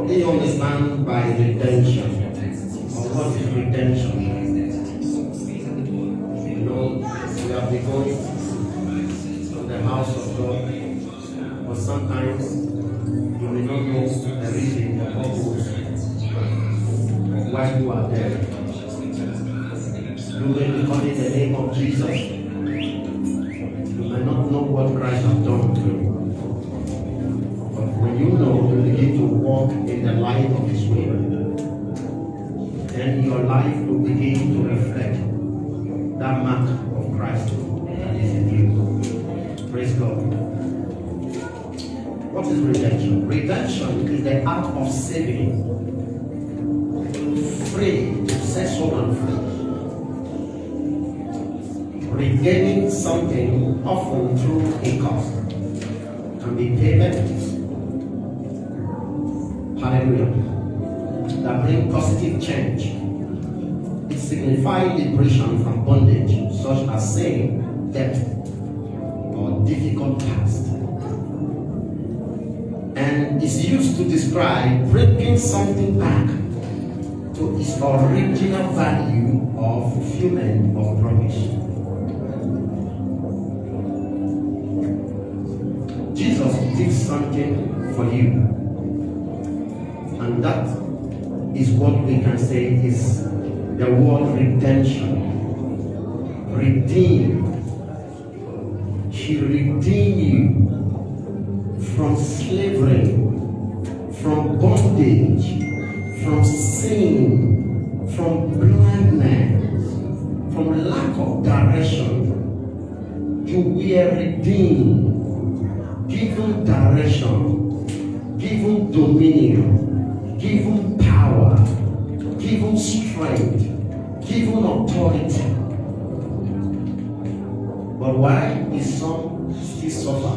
do you understand by redemption? Or what is redemption? You know, we have been going to the house of God, but sometimes you may not know the reason or purpose of why you are there. You may be calling the name of Jesus. You may not know what Christ has done to you. But when you know, you begin to walk in the light of His will. Then your life will begin to reflect that mark of Christ that is in you. Praise God. What is redemption? Redemption is the act of saving, free, to set someone free. Regaining something often through a cost. Can be payment. Hallelujah. That bring positive change. It signifies liberation from bondage, such as sin, debt, or difficult past. And is used to describe bringing something back to its original value or fulfillment of promise. Jesus did something for you, and that is what we can say is the word redemption. Redeem. He redeemed you from slavery, from bondage, from sin, from blindness, from lack of direction. You were redeemed, given direction, given dominion, given power, given strength, given authority. But why is some still suffer?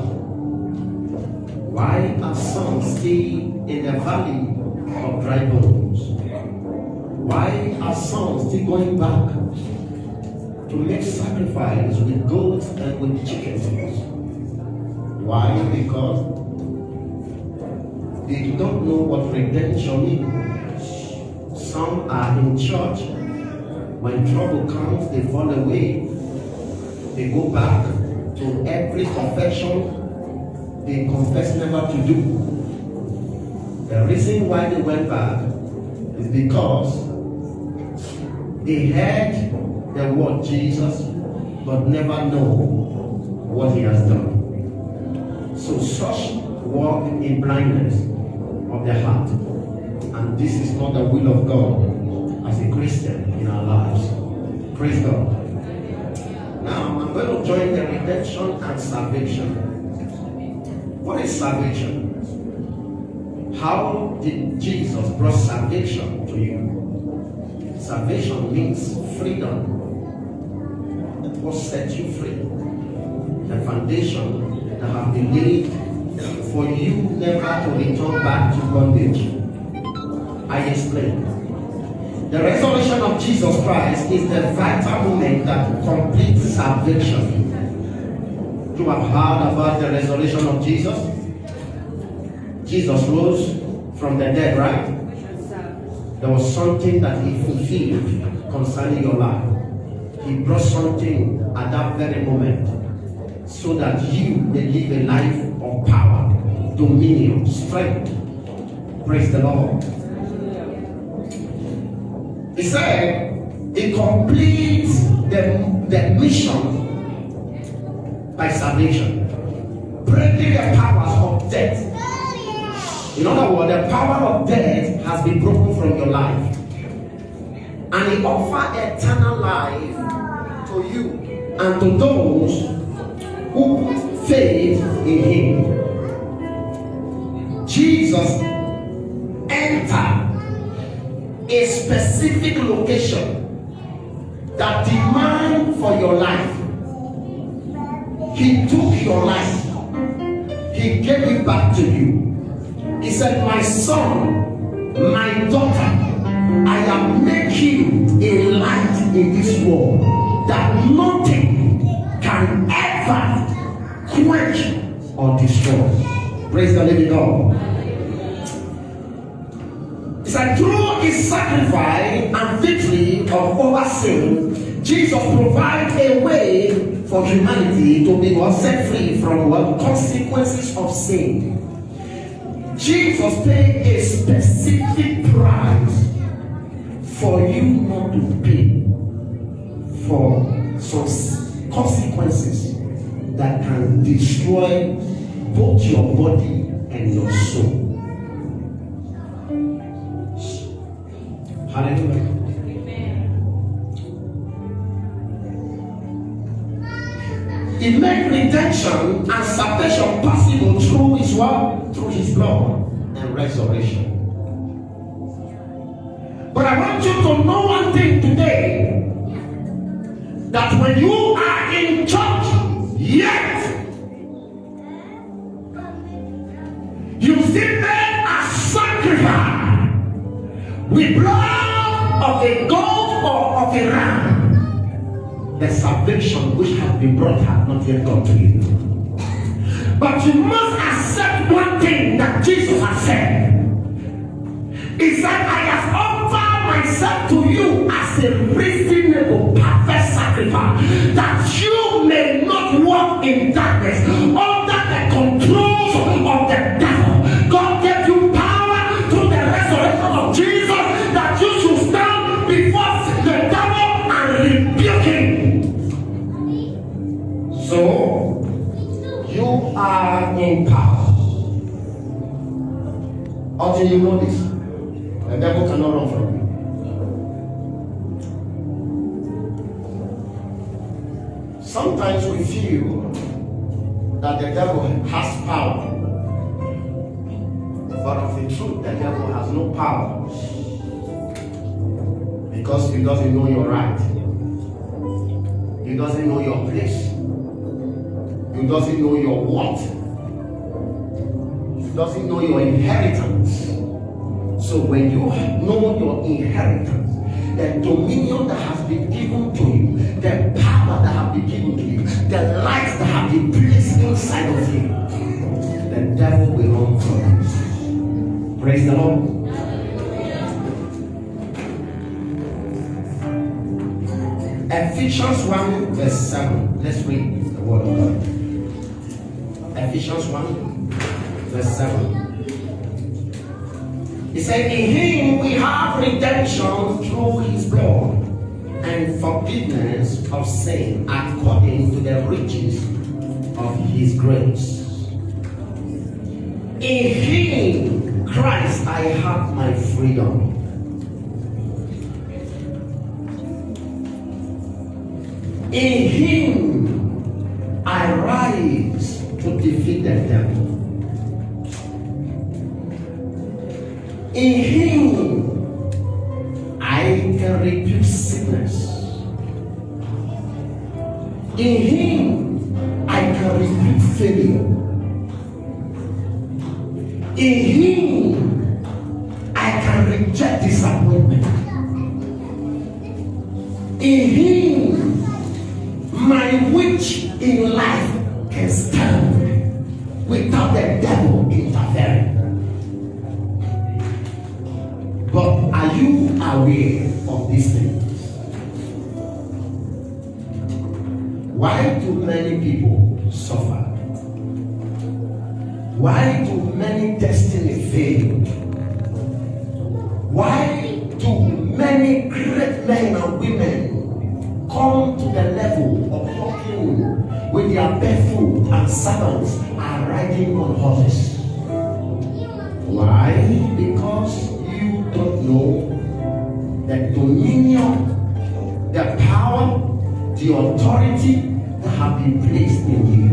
Why are some still in the valley of dry bones? Why are some still going back to make sacrifice with goats and with chickens? Why? Because they don't know what redemption is. Some are in church. When trouble comes, they fall away. They go back to every confession they confess never to do. The reason why they went back is because they heard the word Jesus, but never know what He has done. So such walk in blindness of the heart, and this is not the will of God as a Christian in our lives. Praise God. Now I'm going to join the redemption and salvation. What is salvation? How did Jesus bring salvation to you? Salvation means freedom. What set you free? The foundation that have been laid for you never to return back to bondage. I explain. The resurrection of Jesus Christ is the vital moment that completes salvation. You have heard about the resurrection of Jesus? Jesus rose from the dead, right? There was something that He fulfilled concerning your life. He brought something at that very moment so that you may live a life of power, dominion, strength. Praise the Lord. He said it completes the mission by salvation, breaking the powers of death. In other words, the power of death has been broken from your life, and He offers eternal life to you and to those who put faith in Him. Jesus entered a specific location that demands for your life. He took your life. He gave it back to you. He said, my son, my daughter, I am making a light in this world that nothing can ever quench or destroy. Praise the living God. said, through his sacrifice and victory of over sin, Jesus provides a way for humanity to be set free from what consequences of sin. Jesus paid a specific price for you not to pay for some consequences that can destroy both your body and your soul. Hallelujah. He made redemption and salvation possible through his word, through his blood and resurrection. But I want you to know one thing today, that when you are in church, yet you still made a sacrifice with blood of a goat or of a ram, the salvation which has been brought has not yet got to you. But you must accept one thing that Jesus has said. He said, I have offered myself to you as a reasonable, perfect sacrifice, that you may not walk in darkness under the controls of the devil. God gave you power through the resurrection of Jesus, that you should stand before the devil and rebuke him. So, you are in power. Until you know this, the devil cannot run from you. Sometimes we feel that the devil has power, but of the truth, the devil has no power, because he doesn't know your right. He doesn't know your place. He doesn't know your what. He doesn't know your inheritance. So when you know your inheritance, the dominion that has been given to you, the power that has been given to you, the light that has been placed inside of you, the devil will run from you. Praise the Lord. Ephesians 1 verse 7. Let's read the word of God. Ephesians 1 verse 7. He said, in him we have redemption through his blood and forgiveness of sin according to the riches of his grace. In him, Christ, I have my freedom. In him, I rise to defeat the devil. In him, I can rebuke sickness. In him, I can rebuke failure. In him, I can reject disappointment. In him, my witch in life can stand without the devil interfering. But are you aware of these things? Why do many people suffer? Why do many destiny fail? Why do many great men and women come to the level of walking with their barefoot and servants are riding on horses? Why? Because you don't know the dominion, the power, the authority that have been placed in you.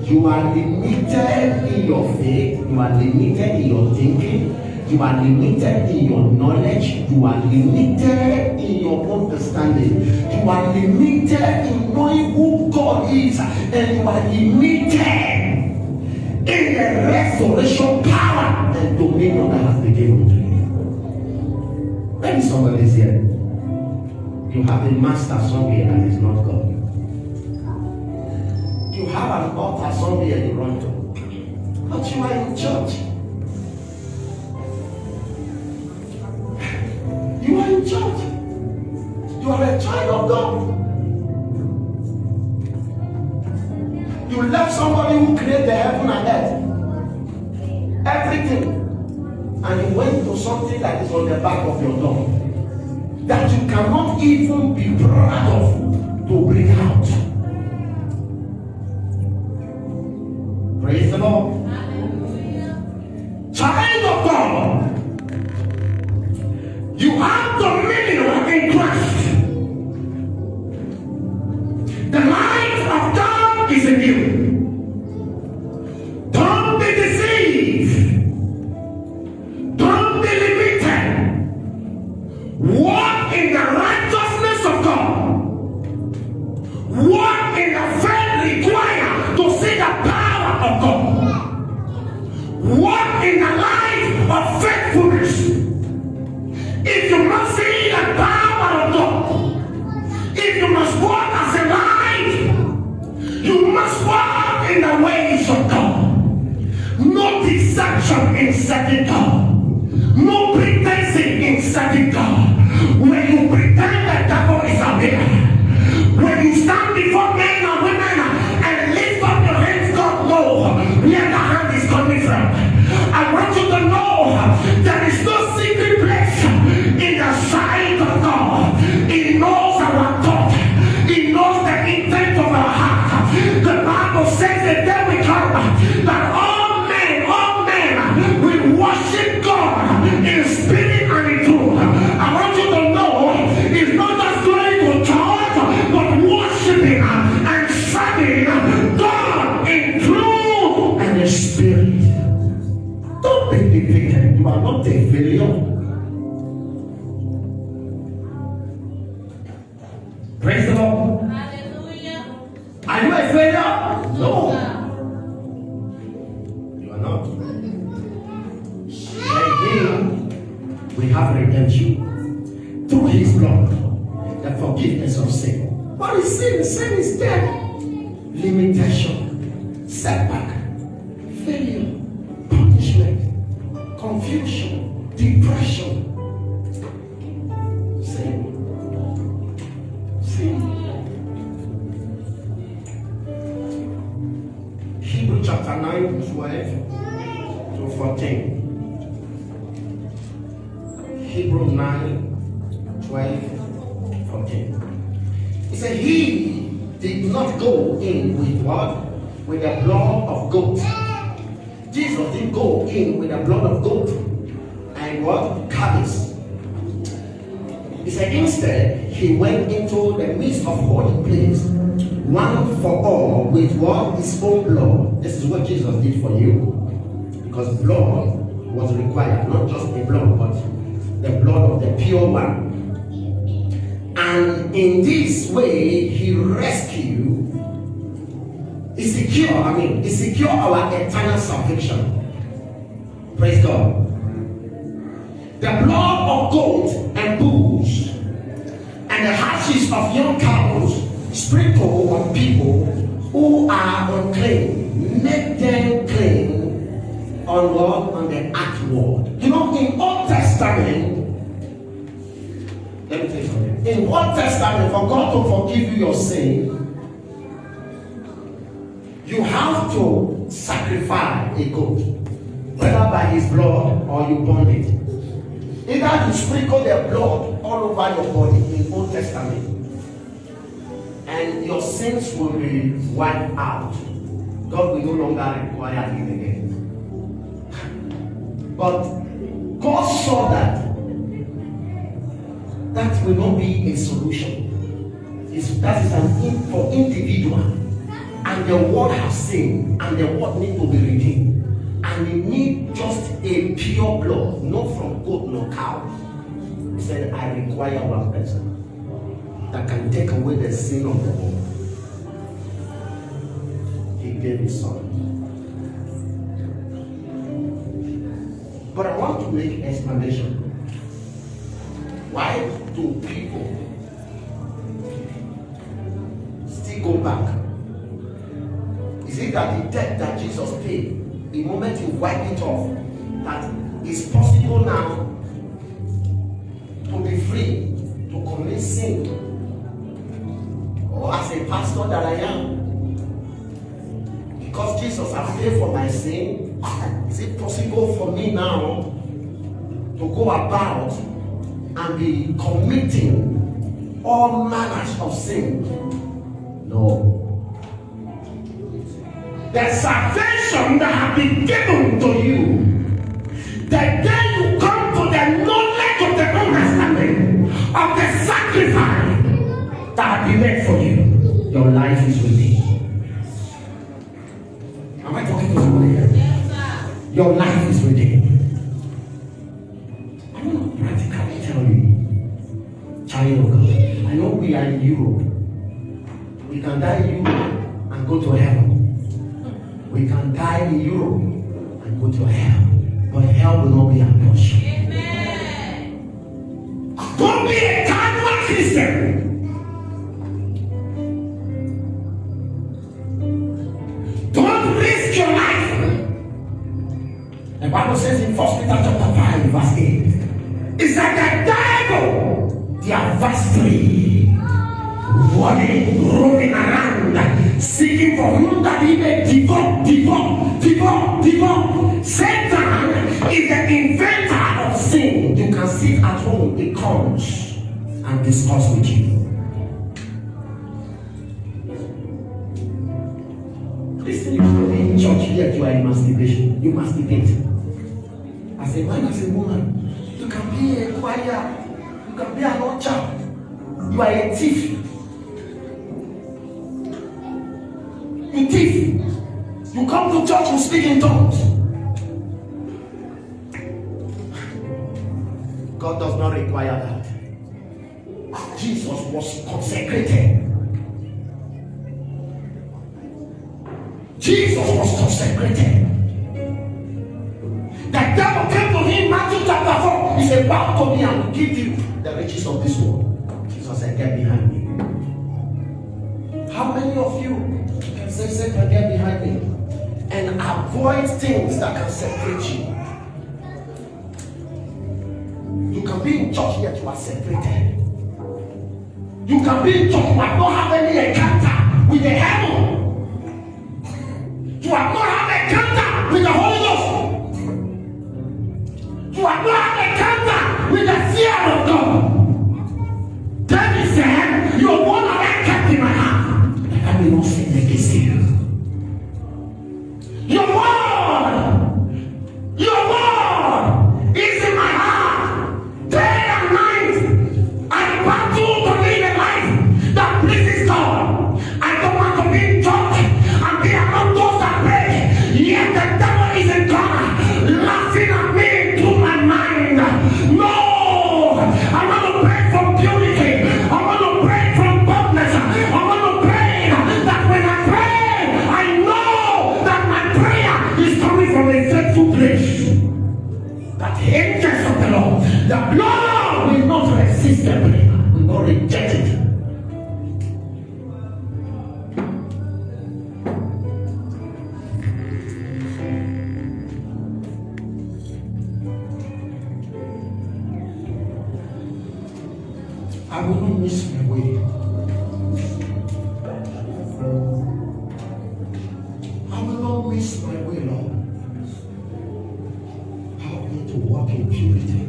You are limited in your faith, you are limited in your thinking, you are limited in your knowledge, you are limited in your understanding, you are limited in knowing who God is, and you are limited in the restoration power and dominion that has been given to you. Maybe somebody is here. You have a master somewhere and it's not God. You have an altar somewhere you run to, but you are in church. a child of God. You left somebody who created the heaven and earth, everything, and you went to something that is on the back of your door that you cannot even be proud of to bring out. Praise the Lord. Child of God, you have dominion in Christ. The light of God is in you. Don't be deceived. Don't be limited. Walk in the righteousness of God. Walk in the faith required to see the power of God. Walk in the life of faithfulness. If you must see the power of God, if you must walk as a light, you must walk in the ways of God. No deception in serving God. No pretense in serving God. When you pretend the devil is a there, when you stand before men and women and lift up your hands, God knows where the hand is coming from. I want you to know there is no secret place in the sight of God. He knows our thought. He knows the intent of our heart. The Bible says that there we come that all men will worship God in spirit and in truth. I want you to know it's not just going to church, but worshiping and serving God in truth and in spirit. Don't be defeated. You are not a failure. Praise the Lord. Hallelujah. Are you a failure? No. You are not. Again, we have redemption through his blood, the forgiveness of sin. What is sin? Sin is death, limitation, setback, failure, punishment, confusion, depression. Sin. Hebrews chapter 9, 12 to 14. Hebrews 9, 12, 14. He said, he did not go in with what? With the blood of goats. Jesus didn't go in with the blood of goat and what? Calves. He said, instead, he went into the midst of holy place, one for all, with what? His own blood. This is what Jesus did for you. Because blood was required, not just the blood, but the blood of the pure one. And in this way, he rescued, he secure our eternal salvation. Praise God. The blood of goats and bulls and the ashes of young cows sprinkle on people who are unclean, make them clean on what? On the outward. You know, in Old Testament, let me tell you something. In Old Testament, for God to forgive you your sin, you have to sacrifice a goat, whether by his blood or you burn it. Either you sprinkle the blood all over your body in Old Testament, and your sins will be wiped out. God will no longer require it again. But God saw that will not be a solution. That is for individual. And the world has sinned, and the world need to be redeemed. And we need just a pure blood, not from goat nor cow. He said, I require one person that can take away the sin of the world. He gave his son. But I want to make an explanation. Why do people still go back? Is it that the debt that Jesus paid, the moment you wipe it off, that it's possible now to be free to commit sin pastor that I am, because Jesus has paid for my sin, is it possible for me now to go about and be committing all manners of sin? No. The salvation that has been given to you, the day you come to the knowledge of the understanding of the sacrifice that has been made for you, your life is redeemed. Am I talking to somebody here? Yes, sir. Your life is redeemed. I want to practically tell you, child of God, I know we are in Europe. We can die in Europe and go to heaven. We can die in Europe and go to hell. But hell will not be our portion. Amen. Don't be a casual Christian. Don't risk your life. The Bible says in 1 Peter chapter 5, verse 8, it's like the devil, the adversary, roaming around, seeking for whom that he may devour. Satan is the inventor of sin. You can sit at home, he comes and discuss with you. Listen, you can be in church yet you are in masturbation. You masturbate. As a man, as a woman, you can be a choir, you can be an usher, you are a thief. You thief. You come to church and speak in tongues. God does not require that. Jesus was consecrated. Jesus was consecrated. The devil came to him, Matthew chapter 4. He said, bow to me and will give you the riches of this world. Jesus said, get behind me. How many of you can say, Satan, get behind me? And avoid things that can separate you. You can be in church yet you are separated. You can be in church but not have any encounter with the heaven. You have not had encounter with the Holy Ghost. You have not had encounter with the fear of God. David said, your one that I kept in my hand, I will not sin against you. Your word is in my heart, day and night. I battle to live a life that pleases God. I don't want to be in church and be among those that pray. Yet the devil is in God, laughing at me through my mind. No, I want to pray from purity. I want to pray from boldness. I want to pray that when I pray, I know that my prayer is coming from a faithful place. That angels of the Lord, the blood will not resist the prayer, will not reject it. I will not miss my way. I will not miss my way, Lord. Help me to walk in purity,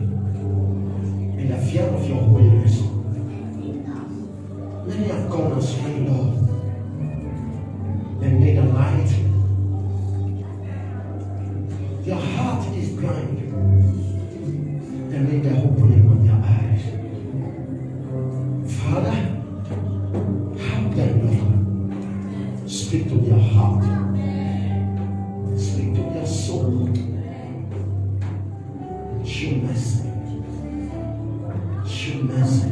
in the fear of your holiness. Many have gone astray, Lord. They made a light. Their heart is blind. They made the opening of their eyes. Father, help them, Lord. Speak to their heart. Speak to their soul. Show mercy. Show mercy.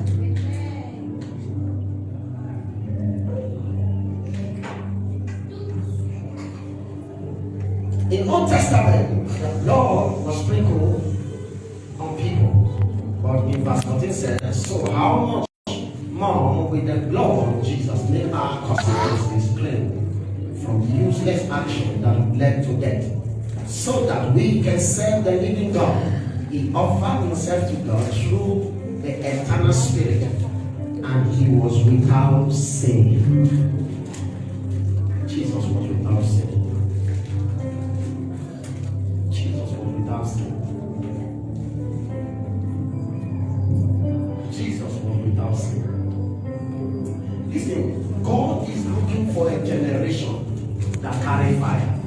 In Old Testament, the blood was sprinkled on people. But in verse 14 says, so how much more with the blood of Jesus make our consciences clean from useless action that led to death, so that we can serve the living God. He offered himself to God through the eternal Spirit, and he was without sin. Jesus was without sin. Jesus was without sin. Jesus was without sin. Listen, God is looking for a generation that carry fire.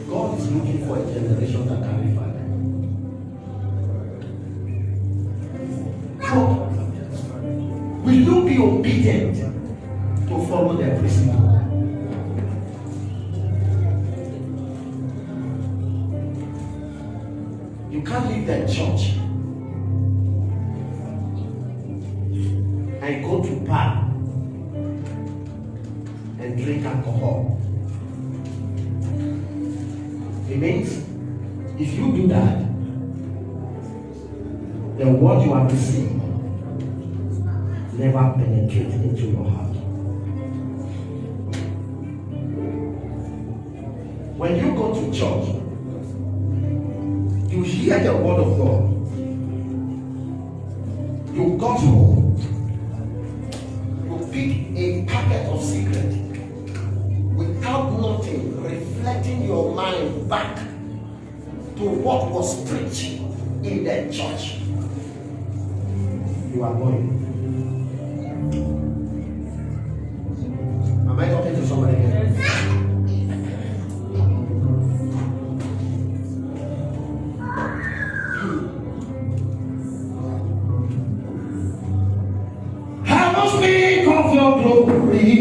God is looking for a generation that carry fire. So, will you be obedient to follow their principle? You can't leave the church and go to bar and drink alcohol. It means if you do that, the word you have received never penetrates into your heart. When you go to church, you hear the word of God. You got home, you pick a packet of cigarettes without nothing, reflecting your mind back to what was preached in the church. You are going. Am I talking to somebody again? I will speak of your glory.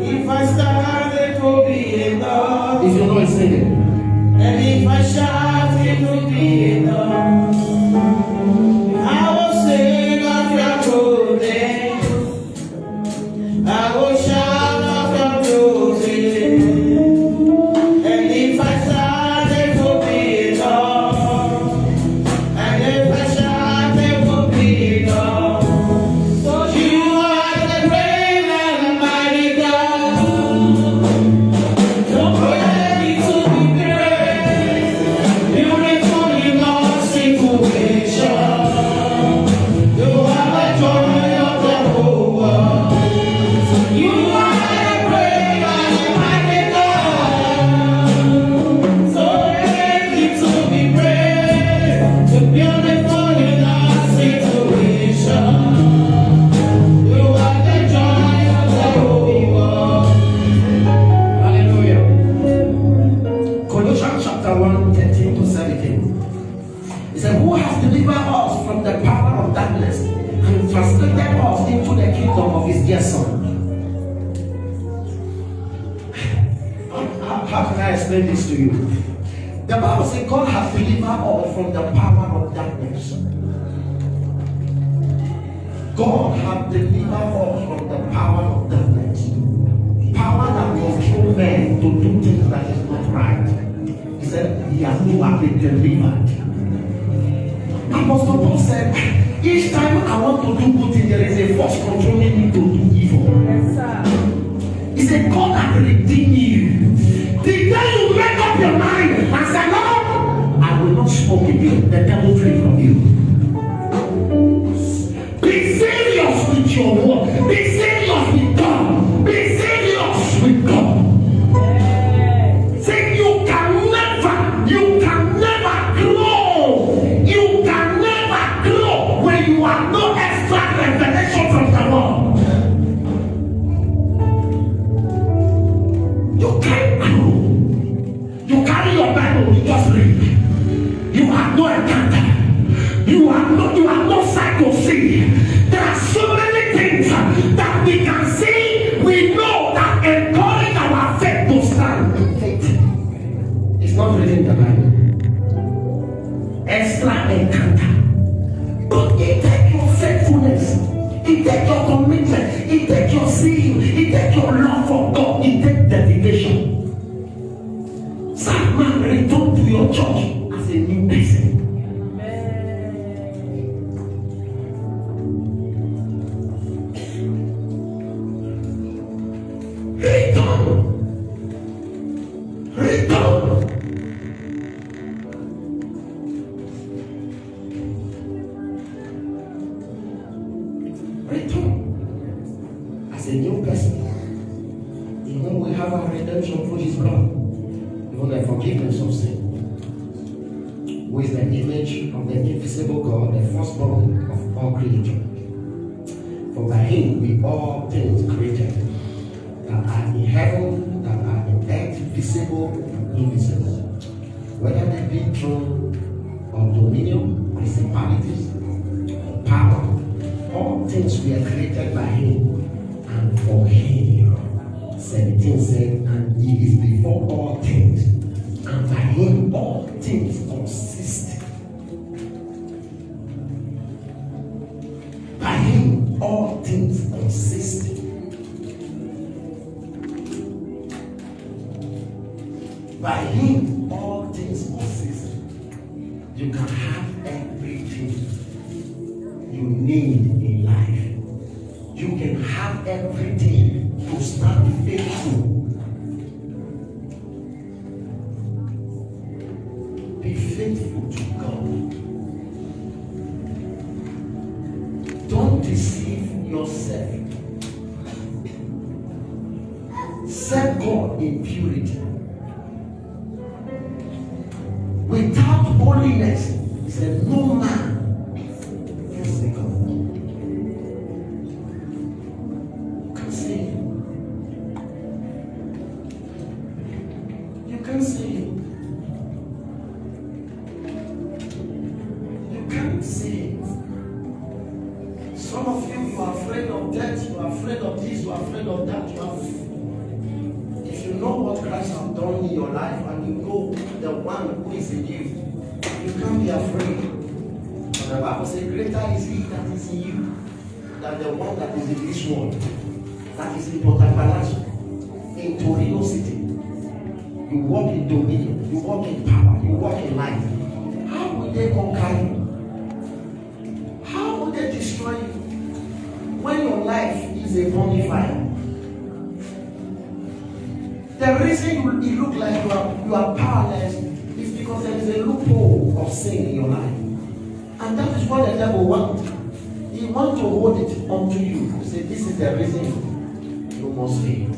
If I started to be enough, if you know it's singing, and if I shout, it will be enough. I will sing of your goodness. I will shout of your beauty. And if I shout, it will be enough. And if I shout, it will be enough. So you are the great and mighty God. So worthy to be praised. Beautiful in all situations. You are the joy of the whole world. You are the great and mighty God. So worthy to be praised. The beautiful in all situations. You are the joy of the whole world. Hallelujah. Colossians chapter 1, 13 to 17. He said, who has delivered us from the power of darkness and translated us into the kingdom of his dear son. How can I explain this to you? The Bible says God has delivered us from the power of darkness. God has delivered us from the power of darkness. Power that controls men to do things that is not right. He said, he has been delivered. Apostle Paul said, each time I want to do good thing, there is a force controlling me to do evil. Yes, sir. He said, God has redeemed you. The day you make up your mind and say, no, I will not smoke again, the devil flee from you. Be serious with your work. Be serious with God. Be serious with God. Say you can never grow. You can never grow when you have no extra revelation from the Lord. You can't grow. You carry your Bible, you just read. You have no encounter. You have no sight to see. There are so many things that we can see. We know that encourage our faith to stand. Faith is not reading the Bible. Extra encounter. But it take your faith to Return as a new person, in whom we have our redemption through his blood, even the forgiveness of sin, who is the image of the invisible God, the firstborn of all creatures. For by him we all things created, that are in heaven, that are in earth, visible, invisible, whether they be throne or dominion, principalities, or power. All things were created by him and for him. 17 said, and he is before all things, and by him all things consist. By him all things consist. By him all things consist. You can have everything you need in life. You can have everything to stand faithful. Be faithful to God. Don't deceive yourself. Serve God in purity. Without holiness, he said, no man can see God. You can see him. You can see him. You can't see him. Some of you are afraid of death, you are afraid of this, you are afraid of that. If you know what Christ has done in your life and you know the one who is in you, you can't be afraid. But the Bible says, greater is he that is in you than the one that is in this world. That is in Portapalas, in Torino City. You walk in dominion, you walk in power, you walk in light. How will they conquer you? How will they destroy you? When your life is a bonfire. The reason you look like you are powerless is because there is a loophole of sin in your life. And that is what the devil wants. He wants to hold it onto you. To say, this is the reason you must fail.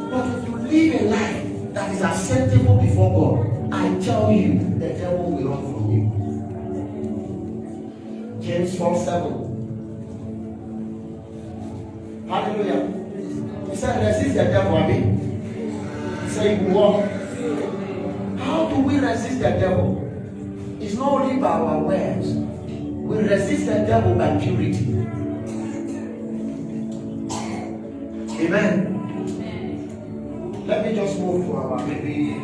But if you live a life that is acceptable before God, I tell you, the devil will run from you. James 4:7. Hallelujah. He said, resist the devil, amen. He said, you walk. How do we resist the devil? It's not only by our words. We resist the devil by purity. Amen. Let me just move to our maybe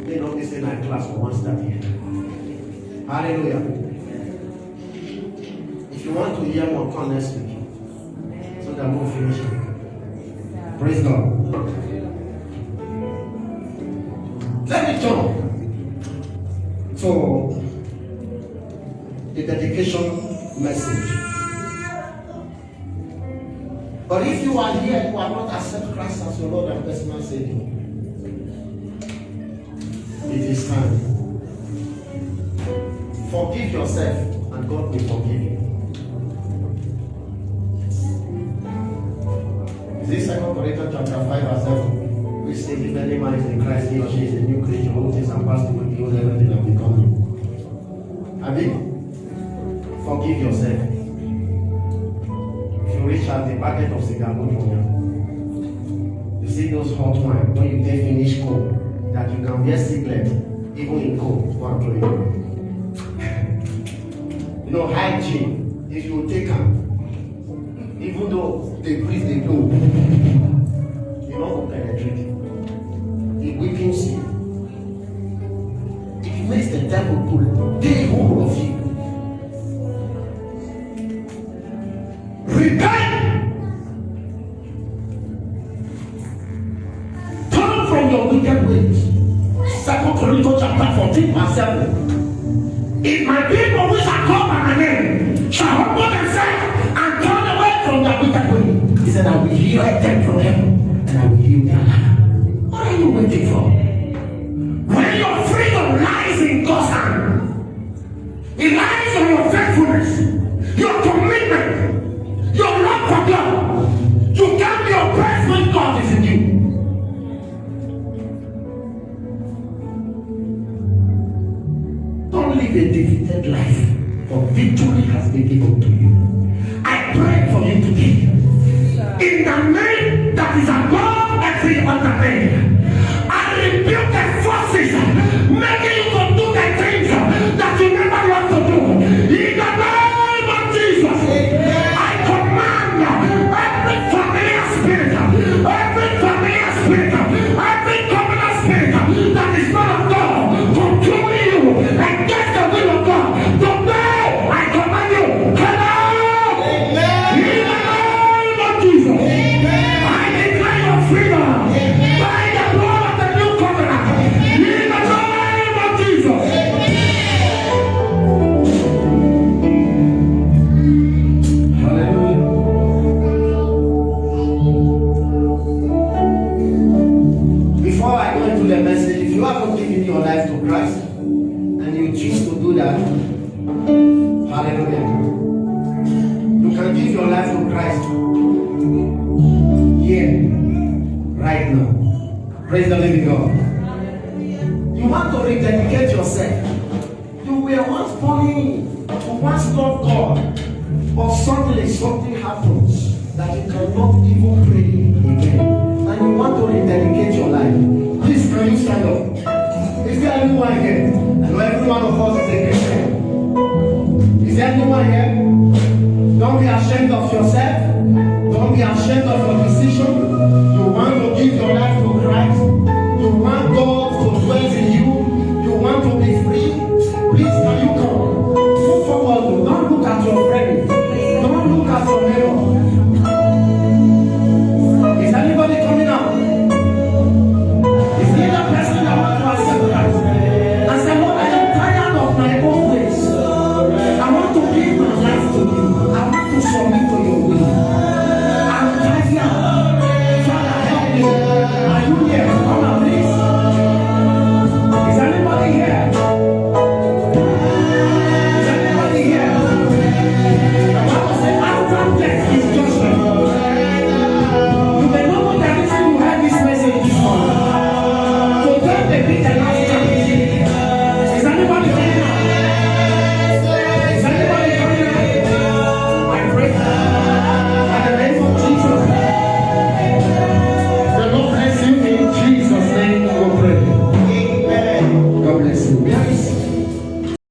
this in our class for one start here. Hallelujah. If you want to hear more, come next week. So that we'll finish it. Praise God. Let me jump to the dedication message. But if you are here, you are not accept Christ as your Lord and personal Savior, it is time. Forgive yourself, and God will forgive you. This 2 Corinthians chapter 5 verse 7, which says, if any man is in Christ, he or she is a new creature, all things are passed away, behold, everything have become new. Amen. Forgive yourself. If you reach out the packet of cigar, go for you. You see those hot wine, when you take finish cold, that you can wear singlet, even in cold, go and throw it. You know, hygiene, if you take them, even though they breathe, they blow, you don't penetrate. It weakens you. It makes the devil to take hold of you. Repent! Turn from your wicked ways. 2 Corinthians chapter 14 verse 7. If my people which are called by my name shall humble themselves and turn away from their wicked way, he said, I will heal them from heaven and I will heal their land. What are you waiting for? When your freedom lies in God's hand, it lies on your faithfulness, your commitment. has been given to you. I pray for you today. In the name that is above every other name, I rebuke the forces making you to do the things that you never want to do. In the name of Jesus, I command every familiar spirit, every covenant spirit that is not of God, controlling you against the will of God. Today, I command you, come out! In the name of Jesus, I declare your freedom by the blood of the new covenant. In the name of Jesus. Hallelujah. Before I go into the message, if you haven't given your life to Christ and you choose to do that, hallelujah, you can give your life to Christ here, right now. Praise the living God. You want to rededicate yourself. You were once born in, you once loved God, but suddenly something happens that you cannot even pray again. And you want to rededicate your life. Please, can you stand up? Is there anyone here? I know every one of us is a Christian. Is there anyone here? Don't be ashamed of yourself.